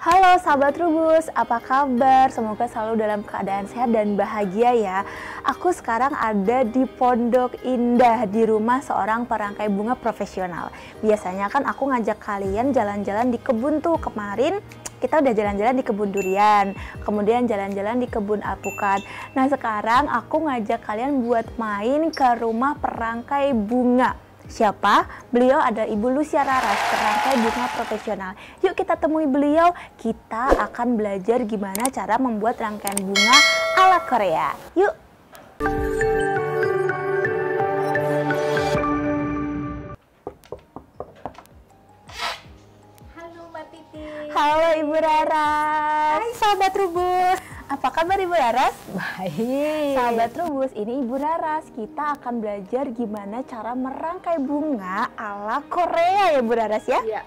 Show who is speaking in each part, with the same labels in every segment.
Speaker 1: Halo sahabat Trubus, apa kabar? Semoga selalu dalam keadaan sehat dan bahagia ya. Aku sekarang ada di Pondok Indah, di rumah seorang perangkai bunga profesional. Biasanya kan aku ngajak kalian jalan-jalan di kebun tuh. Kemarin kita udah jalan-jalan di kebun durian, kemudian jalan-jalan di kebun alpukat. Nah sekarang aku ngajak kalian buat main ke rumah perangkai bunga. Siapa? Beliau ada Ibu Lucia Raras, perangkai bunga profesional. Yuk kita temui beliau, kita akan belajar gimana cara membuat rangkaian bunga ala Korea. Yuk!
Speaker 2: Halo Mbak Titi.
Speaker 1: Halo Ibu Raras.
Speaker 2: Hai sahabat Trubus.
Speaker 1: Apa kabar Ibu Raras?
Speaker 2: Baik.
Speaker 1: Sahabat Trubus, ini Ibu Raras. Kita akan belajar gimana cara merangkai bunga ala Korea ya Ibu Raras ya?
Speaker 2: Iya.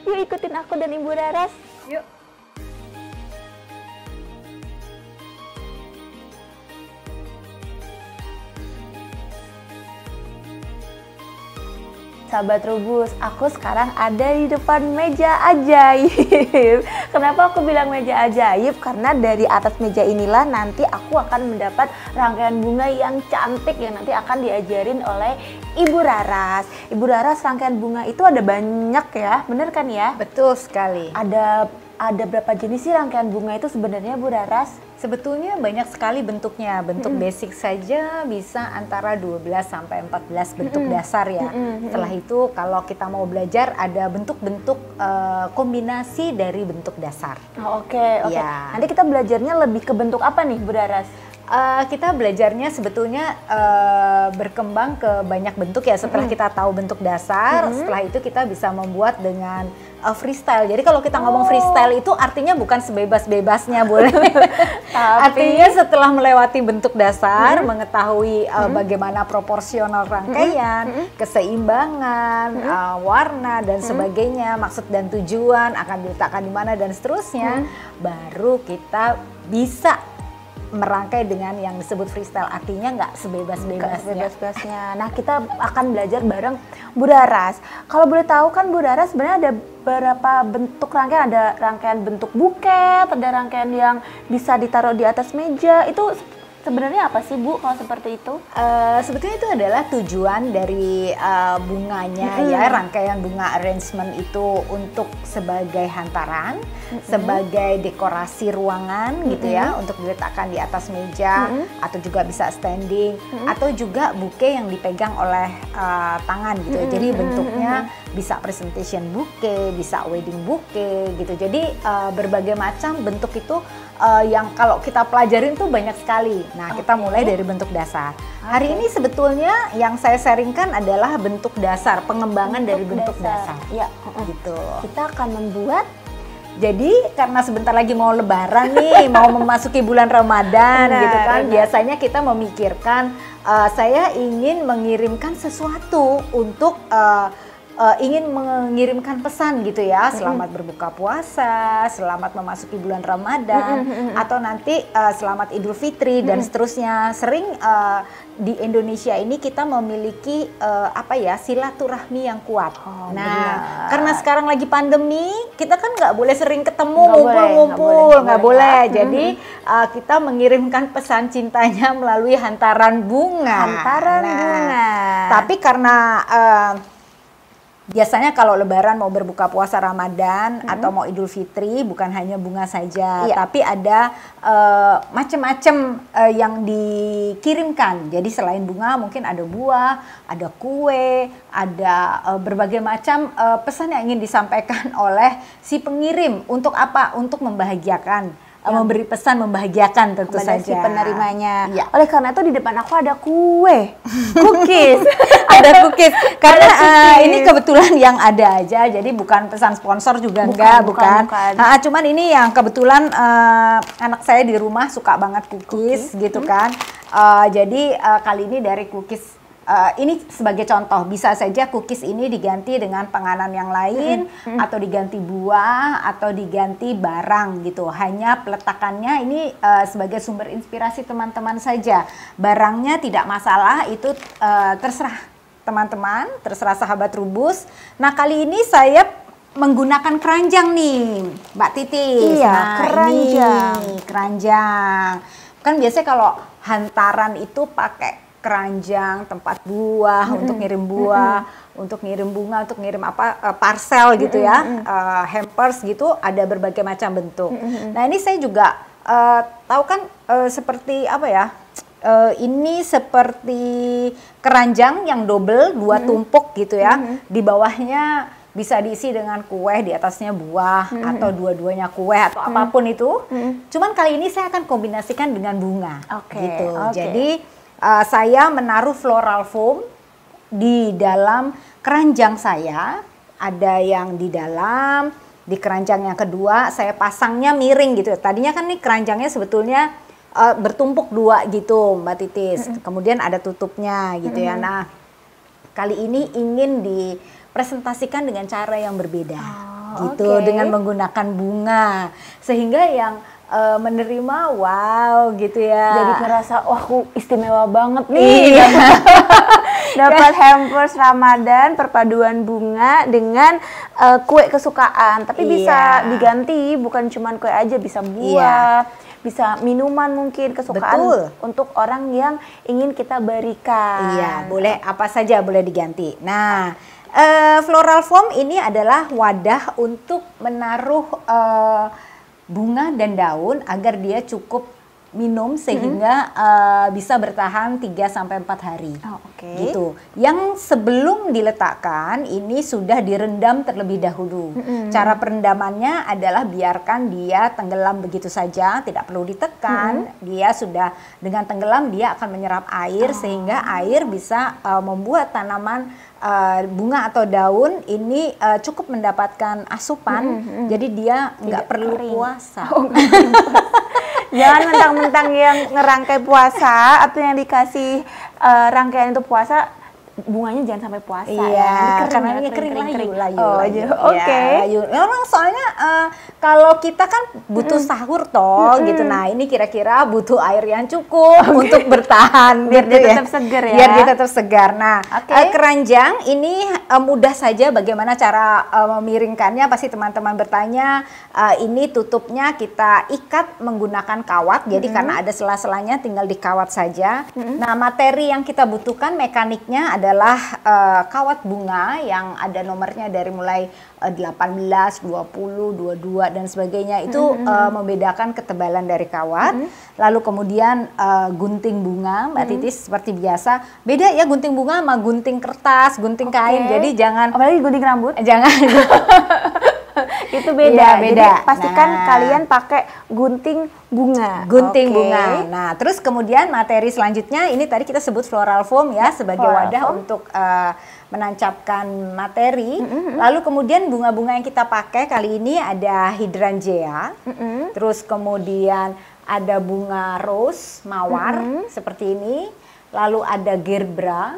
Speaker 1: Yuk ikutin aku dan Ibu Raras.
Speaker 2: Yuk.
Speaker 1: Sahabat Trubus, aku sekarang ada di depan meja ajaib. Kenapa aku bilang meja ajaib? Karena dari atas meja inilah nanti aku akan mendapat rangkaian bunga yang cantik yang nanti akan diajarin oleh Ibu Raras. Ibu Raras, rangkaian bunga itu ada banyak ya, bener kan ya?
Speaker 2: Betul sekali.
Speaker 1: Ada berapa jenis sih rangkaian bunga itu sebenarnya Bu Raras?
Speaker 2: Sebetulnya banyak sekali bentuknya. Bentuk basic saja bisa antara 12 sampai 14 bentuk dasar ya. Setelah itu kalau kita mau belajar ada bentuk-bentuk kombinasi dari bentuk dasar.
Speaker 1: Oh, oke.
Speaker 2: Ya.
Speaker 1: Nanti kita belajarnya lebih ke bentuk apa nih Bu Raras?
Speaker 2: Kita belajarnya sebetulnya berkembang ke banyak bentuk ya. Setelah kita tahu bentuk dasar, setelah itu kita bisa membuat dengan freestyle. Jadi kalau kita ngomong freestyle itu artinya bukan sebebas-bebasnya boleh. Artinya setelah melewati bentuk dasar, mengetahui bagaimana proporsional rangkaian, keseimbangan, warna dan sebagainya, maksud dan tujuan akan diletakkan di mana dan seterusnya, baru kita bisa merangkai dengan yang disebut freestyle, artinya nggak sebebas-bebasnya.
Speaker 1: Nah kita akan belajar bareng Bu Raras. Kalau boleh tahu kan Bu Raras sebenarnya ada berapa bentuk rangkaian? Ada rangkaian bentuk buket, ada rangkaian yang bisa ditaruh di atas meja. Itu sebenarnya apa sih Bu kalau seperti itu?
Speaker 2: Sebetulnya itu adalah tujuan dari bunganya ya, rangkaian bunga arrangement itu untuk sebagai hantaran, sebagai dekorasi ruangan gitu ya, untuk diletakkan di atas meja atau juga bisa standing, atau juga bouquet yang dipegang oleh tangan gitu. Jadi bentuknya bisa presentation bouquet, bisa wedding bouquet gitu. Jadi berbagai macam bentuk itu yang kalau kita pelajarin tuh banyak sekali. Nah, kita mulai dari bentuk dasar. Hari ini sebetulnya yang saya sharingkan adalah bentuk dasar, pengembangan dari bentuk dasar.
Speaker 1: Ya,
Speaker 2: gitu.
Speaker 1: Kita akan membuat.
Speaker 2: Jadi karena sebentar lagi mau Lebaran nih, mau memasuki bulan Ramadan gitu kan, biasanya kita memikirkan saya ingin mengirimkan sesuatu untuk ingin mengirimkan pesan gitu ya, selamat berbuka puasa, selamat memasuki bulan Ramadan, atau nanti selamat Idul Fitri dan seterusnya. Sering di Indonesia ini kita memiliki silaturahmi yang kuat. Karena sekarang lagi pandemi, kita kan nggak boleh sering ketemu, ngumpul-ngumpul, nggak boleh. Jadi kita mengirimkan pesan cintanya melalui hantaran bunga. Tapi karena biasanya kalau Lebaran mau berbuka puasa Ramadan atau mau Idul Fitri, bukan hanya bunga saja, tapi ada macam-macam yang dikirimkan. Jadi selain bunga mungkin ada buah, ada kue, ada berbagai macam pesan yang ingin disampaikan oleh si pengirim. Untuk apa? Untuk membahagiakan. Memberi pesan membahagiakan tentu saja
Speaker 1: Si penerimanya.
Speaker 2: Ya.
Speaker 1: Oleh karena itu di depan aku ada kue, cookies.
Speaker 2: Ada cookies. Karena ini kebetulan yang ada aja, jadi bukan pesan sponsor juga bukan. Cuman ini yang kebetulan anak saya di rumah suka banget cookies gitu kan. Jadi kali ini dari cookies. Ini sebagai contoh, bisa saja cookies ini diganti dengan panganan yang lain, atau diganti buah, atau diganti barang gitu. Hanya peletakannya ini sebagai sumber inspirasi teman-teman saja. Barangnya tidak masalah, itu terserah teman-teman, terserah sahabat Trubus. Nah kali ini saya menggunakan keranjang nih, Mbak Titis.
Speaker 1: Iya,
Speaker 2: Nah,
Speaker 1: keranjang.
Speaker 2: ini keranjang. Kan biasanya kalau hantaran itu pakai keranjang, tempat buah untuk ngirim buah, untuk ngirim bunga, untuk ngirim apa parcel gitu ya, hampers gitu, ada berbagai macam bentuk. Nah ini saya juga tahu kan seperti apa ya? Ini seperti keranjang yang double, 2 tumpuk gitu ya. Di bawahnya bisa diisi dengan kue, di atasnya buah, atau dua-duanya kue atau apapun itu. Cuman kali ini saya akan kombinasikan dengan bunga. Gitu. Jadi saya menaruh floral foam di dalam keranjang saya. Ada yang di dalam, di keranjang yang kedua saya pasangnya miring gitu. Tadinya kan nih keranjangnya sebetulnya bertumpuk 2 gitu, Mbak Titis. Kemudian ada tutupnya gitu ya. Nah, kali ini ingin dipresentasikan dengan cara yang berbeda gitu, dengan menggunakan bunga, sehingga yang menerima wow gitu ya.
Speaker 1: Jadi ngerasa wah aku istimewa banget nih. Dapat hampers Ramadan perpaduan bunga dengan kue kesukaan. Tapi bisa diganti, bukan cuman kue aja, bisa buah, bisa minuman mungkin kesukaan untuk orang yang ingin kita berikan.
Speaker 2: Iya, boleh apa saja boleh diganti. Nah, floral foam ini adalah wadah untuk menaruh bunga dan daun agar dia cukup minum sehingga bisa bertahan 3-4 hari. Gitu. Yang sebelum diletakkan ini sudah direndam terlebih dahulu. Cara perendamannya adalah biarkan dia tenggelam begitu saja, tidak perlu ditekan. Dia sudah dengan tenggelam dia akan menyerap air sehingga air bisa membuat tanaman bunga atau daun ini cukup mendapatkan asupan. Jadi dia nggak perlu puasa.
Speaker 1: Jangan mentang-mentang yang ngerangkai puasa atau yang dikasih rangkaian itu puasa, bunganya jangan sampai puasa.
Speaker 2: Iya, karena ini kering layu.
Speaker 1: Oke.
Speaker 2: Memang soalnya kalau kita kan butuh sahur toh gitu. Nah, ini kira-kira butuh air yang cukup untuk bertahan
Speaker 1: biar
Speaker 2: gitu
Speaker 1: dia tetap segar ya.
Speaker 2: Biar dia tetap segar. Nah, keranjang ini mudah saja bagaimana cara memiringkannya. Pasti teman-teman bertanya, ini tutupnya kita ikat menggunakan kawat. Jadi karena ada sela-selanya tinggal dikawat saja. Nah, materi yang kita butuhkan mekaniknya adalah kawat bunga yang ada nomornya dari mulai 18, 20, 22 dan sebagainya. Itu membedakan ketebalan dari kawat. Lalu kemudian gunting bunga, Mbak Titis, seperti biasa. Beda ya gunting bunga sama gunting kertas, gunting kain. Jadi jangan,
Speaker 1: apalagi gunting rambut,
Speaker 2: jangan.
Speaker 1: Itu beda.
Speaker 2: Beda.
Speaker 1: Jadi pastikan kalian pakai gunting bunga.
Speaker 2: Gunting bunga. Nah, terus kemudian materi selanjutnya ini tadi kita sebut floral foam ya sebagai wadah untuk menancapkan materi. Lalu kemudian bunga-bunga yang kita pakai kali ini ada hydrangea. Terus kemudian ada bunga rose mawar seperti ini. Lalu ada gerbera,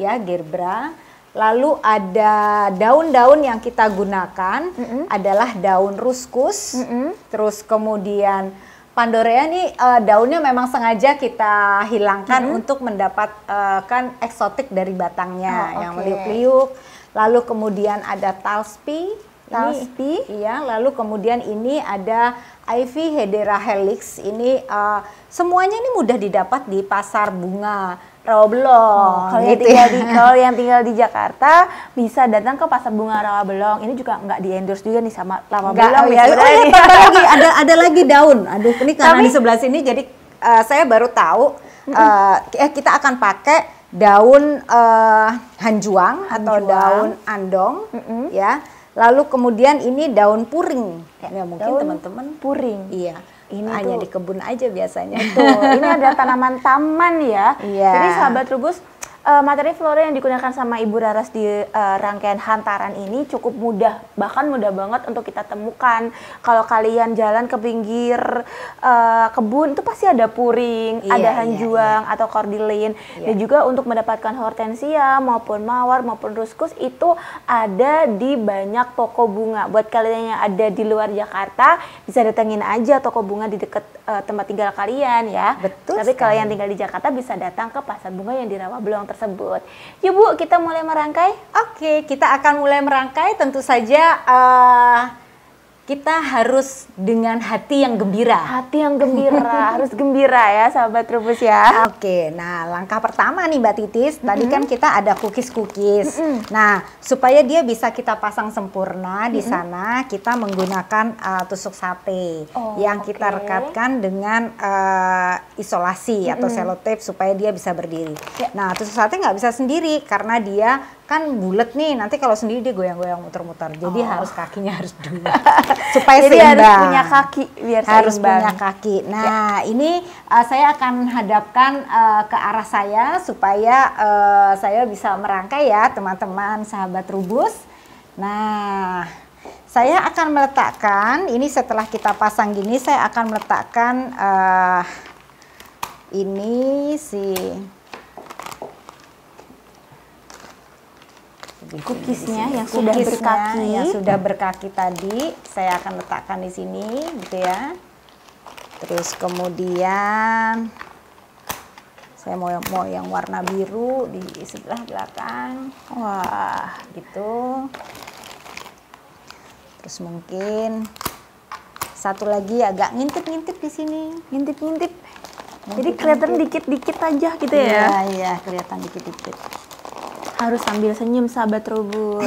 Speaker 2: ya gerbera. Lalu ada daun-daun yang kita gunakan adalah daun ruskus. Terus kemudian Pandorea nih daunnya memang sengaja kita hilangkan untuk mendapatkan eksotik dari batangnya yang meliuk-liuk. Lalu kemudian ada talspi. Iya. Lalu kemudian ini ada Ivy hedera helix. Ini semuanya ini mudah didapat di pasar bunga Rawabelong.
Speaker 1: Kalau yang tinggal di Jakarta bisa datang ke pasar bunga Rawabelong. Ini juga nggak di-endorse juga nih sama Rawabelong ya.
Speaker 2: Ada lagi daun. Aduh, ini karena di sebelah sini jadi saya baru tahu kita akan pakai daun hanjuang atau daun andong ya. Lalu kemudian ini daun puring. Ya mungkin teman-teman
Speaker 1: puring.
Speaker 2: Iya. Ini hanya di kebun aja biasanya.
Speaker 1: Betul. Ini adalah tanaman taman ya. Jadi sahabat Rubus, materi flora yang digunakan sama Ibu Raras di rangkaian hantaran ini cukup mudah, bahkan mudah banget untuk kita temukan. Kalau kalian jalan ke pinggir kebun itu pasti ada puring, ada hanjuang atau cordyceps. Dan juga untuk mendapatkan hortensia maupun mawar maupun ruskus itu ada di banyak toko bunga. Buat kalian yang ada di luar Jakarta bisa datengin aja toko bunga di dekat tempat tinggal kalian ya.
Speaker 2: Betul.
Speaker 1: Tapi kalau yang tinggal di Jakarta bisa datang ke pasar bunga yang di Rawabelong tersebut. Yuk Bu, kita mulai merangkai.
Speaker 2: Oke, kita akan mulai merangkai. Tentu saja kita harus dengan hati yang gembira.
Speaker 1: Hati yang gembira, harus gembira ya sahabat Trubus ya.
Speaker 2: Oke, nah langkah pertama nih Mbak Titis, tadi kan kita ada cookies. Nah, supaya dia bisa kita pasang sempurna di sana, kita menggunakan tusuk sate yang kita rekatkan dengan isolasi atau selotip supaya dia bisa berdiri. Nah, tusuk sate nggak bisa sendiri karena dia kan bulat nih, nanti kalau sendiri dia goyang-goyang muter-muter. Jadi harus kakinya harus dua supaya
Speaker 1: jadi
Speaker 2: seimbang.
Speaker 1: harus punya kaki biar
Speaker 2: harus
Speaker 1: seimbang.
Speaker 2: punya kaki. Nah, ini saya akan hadapkan ke arah saya supaya saya bisa merangkai ya teman-teman sahabat Trubus. Nah, saya akan meletakkan ini setelah kita pasang gini, saya akan meletakkan ini
Speaker 1: cookiesnya yang sudah berkaki.
Speaker 2: Yang sudah berkaki tadi saya akan letakkan di sini gitu ya. Terus kemudian saya mau yang warna biru di sebelah belakang. Wah, gitu. Terus mungkin satu lagi agak ngintip-ngintip di sini,
Speaker 1: Ngintip-ngintip. Jadi kelihatan dikit-dikit aja gitu ya.
Speaker 2: Iya, kelihatan dikit-dikit.
Speaker 1: Harus sambil senyum sahabat Trubus.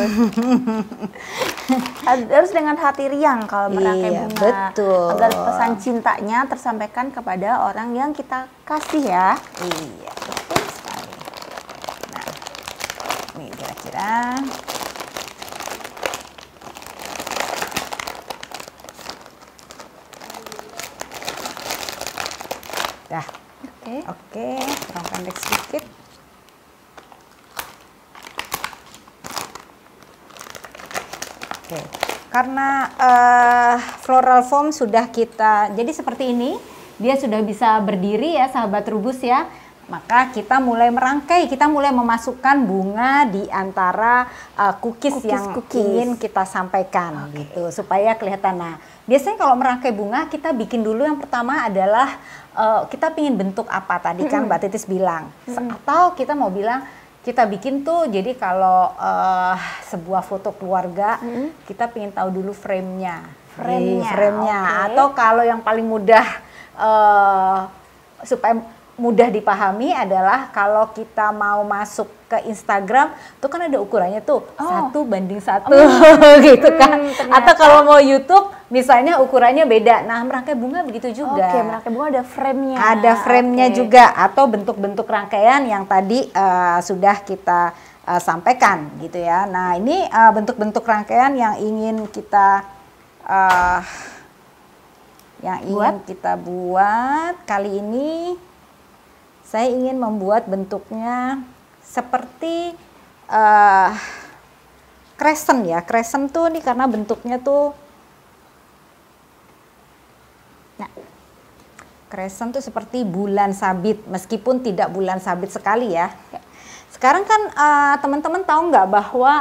Speaker 1: Harus dengan hati riang kalau merangkai bunga.
Speaker 2: Betul.
Speaker 1: Agar pesan cintanya tersampaikan kepada orang yang kita kasih ya.
Speaker 2: Iya, betul sekali. Nah, ini kira-kira. Dah. Oke, kurang pendek sedikit. Oke, karena floral foam sudah kita, jadi seperti ini, dia sudah bisa berdiri ya sahabat Trubus ya. Maka kita mulai merangkai, kita mulai memasukkan bunga di antara cookies yang ingin kita sampaikan gitu, supaya kelihatan. Nah, biasanya kalau merangkai bunga kita bikin dulu yang pertama adalah kita ingin bentuk apa tadi kan Mbak Titis bilang, atau kita mau bilang kita bikin tuh, jadi kalau sebuah foto keluarga, kita pengen tahu dulu frame-nya. Atau kalau yang paling mudah, supaya mudah dipahami adalah kalau kita mau masuk ke Instagram, tuh kan ada ukurannya tuh, 1:1, gitu kan. Atau kalau mau YouTube, misalnya ukurannya beda. Nah, merangkai bunga begitu juga.
Speaker 1: Oke, merangkai bunga ada frame-nya.
Speaker 2: Ada frame-nya juga, atau bentuk-bentuk rangkaian yang tadi sudah kita sampaikan gitu ya. Nah, ini bentuk-bentuk rangkaian yang ingin kita kita buat. Kali ini saya ingin membuat bentuknya seperti crescent ya. Crescent tuh nih karena bentuknya tuh, nah, crescent tuh seperti bulan sabit, meskipun tidak bulan sabit sekali ya. Sekarang kan teman-teman tahu nggak bahwa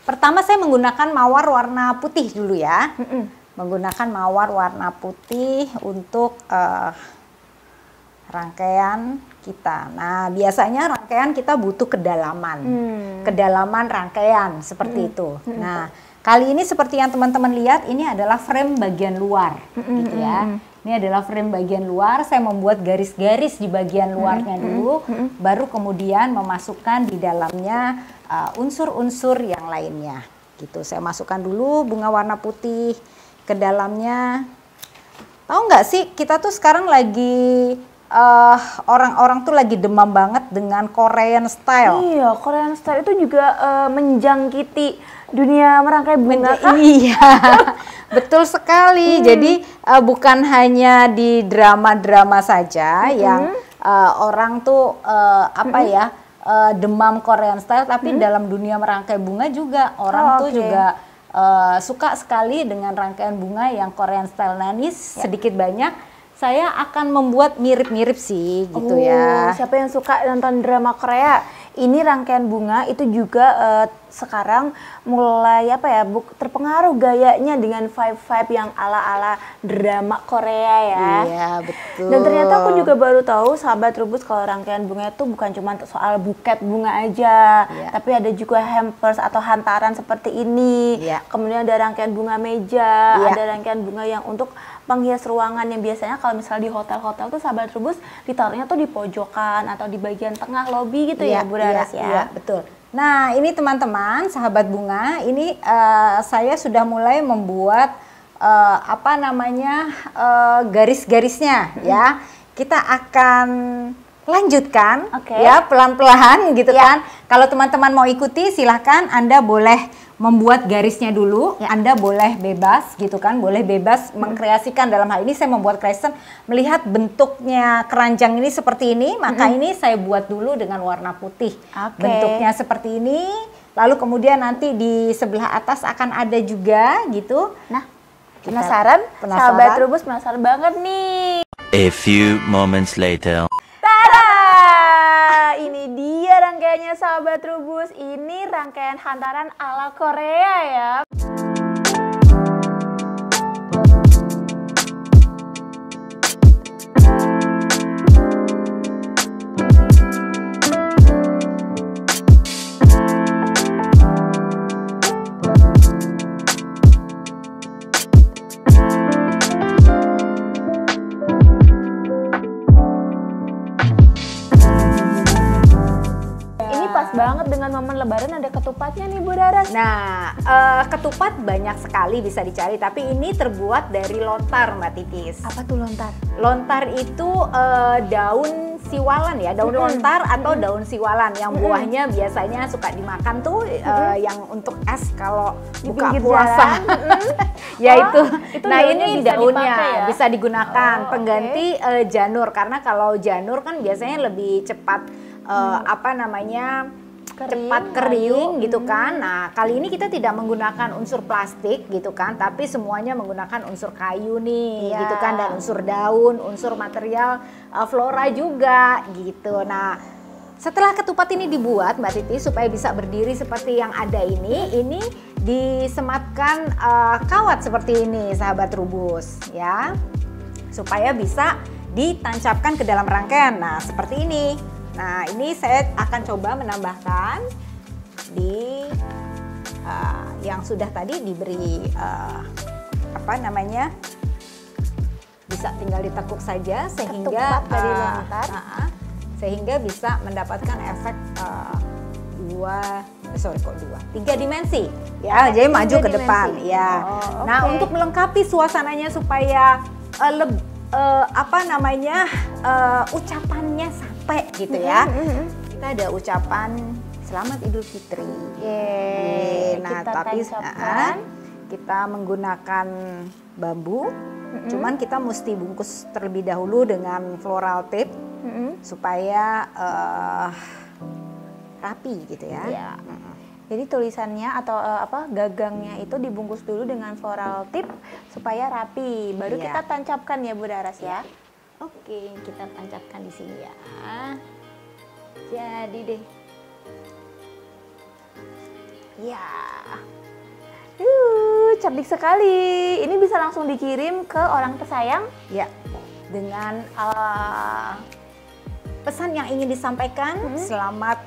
Speaker 2: pertama saya menggunakan mawar warna putih dulu ya. Menggunakan mawar warna putih untuk rangkaian kita. Nah, biasanya rangkaian kita butuh kedalaman. Kedalaman rangkaian seperti itu. Nah, kali ini seperti yang teman-teman lihat, ini adalah frame bagian luar gitu ya. Ini adalah frame bagian luar, saya membuat garis-garis di bagian luarnya dulu, baru kemudian memasukkan di dalamnya unsur-unsur yang lainnya. Gitu. Saya masukkan dulu bunga warna putih ke dalamnya. Tahu nggak sih, kita tuh sekarang lagi orang-orang tuh lagi demam banget dengan Korean style.
Speaker 1: Iya, Korean style itu juga menjangkiti dunia merangkai bunga kah?
Speaker 2: Iya, betul sekali. Jadi bukan hanya di drama-drama saja yang orang tuh demam Korean style, tapi dalam dunia merangkai bunga juga orang tuh juga suka sekali dengan rangkaian bunga yang Korean style. Nah, ini sedikit banyak saya akan membuat mirip-mirip sih gitu ya.
Speaker 1: Siapa yang suka nonton drama Korea? ini rangkaian bunga itu juga sekarang mulai apa ya, terpengaruh gayanya dengan vibe-vibe yang ala-ala drama Korea ya.
Speaker 2: Iya, betul.
Speaker 1: Dan ternyata aku juga baru tahu sahabat Trubus kalau rangkaian bunga itu bukan cuma soal buket bunga aja, tapi ada juga hampers atau hantaran seperti ini. Kemudian ada rangkaian bunga meja, ada rangkaian bunga yang untuk penghias ruangan yang biasanya kalau misalnya di hotel-hotel tuh sahabat Trubus ditaruhnya tuh di pojokan atau di bagian tengah lobi gitu ya Bu Daras ya.
Speaker 2: Iya, betul. Nah ini teman-teman sahabat bunga, ini saya sudah mulai membuat apa namanya garis-garisnya ya. Kita akan lanjutkan ya pelan-pelan gitu kan. Kalau teman-teman mau ikuti silahkan Anda boleh membuat garisnya dulu, Anda boleh bebas gitu kan, boleh bebas mengkreasikan. Dalam hal ini saya membuat kreasi, melihat bentuknya keranjang ini seperti ini, maka ini saya buat dulu dengan warna putih. Bentuknya seperti ini, lalu kemudian nanti di sebelah atas akan ada juga gitu.
Speaker 1: Nah, penasaran? Sahabat Trubus penasaran banget nih.
Speaker 3: A few moments later.
Speaker 1: Ini dia rangkaiannya sahabat Trubus. Ini rangkaian hantaran ala Korea ya. Banget dengan momen lebaran ada ketupatnya nih Bu Daras.
Speaker 2: Nah, ketupat banyak sekali bisa dicari, tapi ini terbuat dari lontar Mbak Titis.
Speaker 1: Apa tuh lontar?
Speaker 2: Lontar itu daun siwalan ya, daun lontar atau daun siwalan yang buahnya biasanya suka dimakan tuh yang untuk es kalau buka puasa. Ya itu nah ini daunnya bisa digunakan pengganti janur, karena kalau janur kan biasanya lebih cepat apa namanya cepat kering gitu kan. Nah kali ini kita tidak menggunakan unsur plastik gitu kan, tapi semuanya menggunakan unsur kayu nih gitu kan, dan unsur daun, unsur material flora juga gitu. Nah setelah ketupat ini dibuat Mbak Titi supaya bisa berdiri seperti yang ada ini disematkan kawat seperti ini sahabat Trubus ya, supaya bisa ditancapkan ke dalam rangkaian. Nah seperti ini. Nah ini saya akan coba menambahkan di yang sudah tadi diberi apa namanya, bisa tinggal ditekuk saja sehingga
Speaker 1: dari lontar
Speaker 2: sehingga bisa mendapatkan efek tiga dimensi ya, jadi maju ke depan ya. Nah untuk melengkapi suasananya supaya apa namanya ucapannya sampai gitu ya, kita ada ucapan Selamat Idul Fitri. Nah tapi kita menggunakan bambu, cuman kita mesti bungkus terlebih dahulu dengan floral tape supaya rapi gitu ya.
Speaker 1: Jadi tulisannya atau gagangnya itu dibungkus dulu dengan floral tip supaya rapi, baru kita tancapkan ya Bu Daras ya.
Speaker 2: Oke, kita tancapkan di sini ya. Jadi deh.
Speaker 1: Ya. Cerdik sekali. Ini bisa langsung dikirim ke orang tersayang
Speaker 2: ya, dengan pesan yang ingin disampaikan. Selamat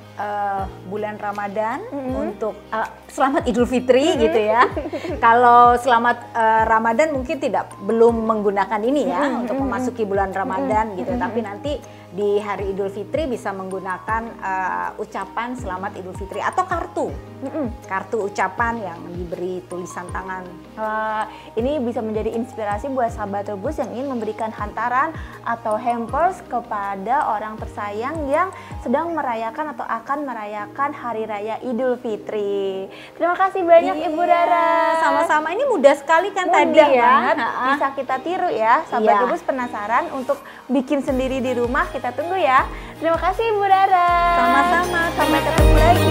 Speaker 2: bulan Ramadan, untuk selamat Idul Fitri gitu ya. Kalau selamat Ramadan mungkin belum menggunakan ini ya untuk memasuki bulan Ramadan gitu, tapi nanti di hari Idul Fitri bisa menggunakan ucapan Selamat Idul Fitri atau kartu ucapan yang diberi tulisan tangan.
Speaker 1: Ini bisa menjadi inspirasi buat sahabat Trubus yang ingin memberikan hantaran atau hampers kepada orang tersayang yang sedang merayakan atau akan merayakan Hari Raya Idul Fitri. Terima kasih banyak Ibu Dara.
Speaker 2: Sama-sama, ini mudah sekali kan tadi
Speaker 1: ya. Bisa kita tiru ya. Sahabat Trubus penasaran untuk bikin sendiri di rumah, kita tunggu ya. Terima kasih Ibu Dara.
Speaker 2: Sama-sama,
Speaker 1: sampai ketemu lagi.